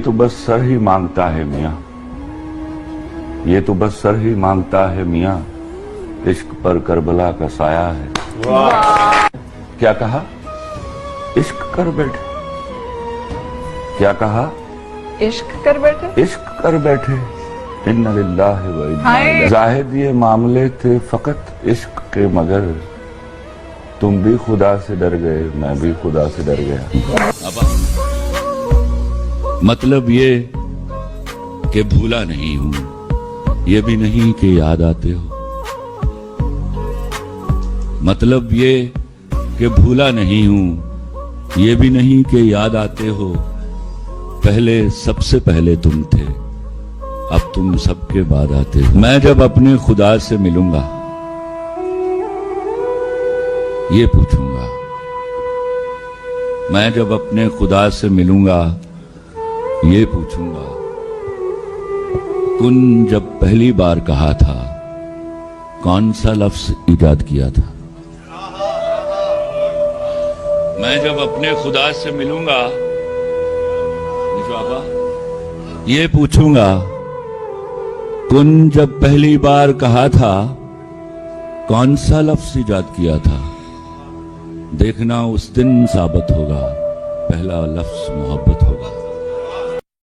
तो बस सर ही मांगता है मियाँ, ये तो बस सर ही मांगता है मियाँ, इश्क पर करबला का साया है। क्या कहा? इश्क कर बैठे। क्या कहा? इश्क कर बैठे। इश्क कर बैठे। इन्ना लिल्लाहि व इन्ना इलैहि। जाहिद ये मामले थे फकत इश्क के, मगर तुम भी खुदा से डर गए, मैं भी खुदा से डर गया। मतलब ये कि भूला नहीं हूं, ये भी नहीं कि याद आते हो। मतलब ये कि भूला नहीं हूं, ये भी नहीं कि याद आते हो। पहले सबसे पहले तुम थे, अब तुम सबके बाद आते हो। मैं जब अपने खुदा से मिलूंगा ये पूछूंगा, मैं जब अपने खुदा से मिलूंगा ये पूछूंगा, कुन जब पहली बार कहा था कौन सा लफ्ज ईजाद किया था। मैं जब अपने खुदा से मिलूंगा ये पूछूंगा, कुन जब पहली बार कहा था कौन सा लफ्ज ईजाद किया था। देखना उस दिन साबित होगा, पहला लफ्ज मोहब्बत होगा।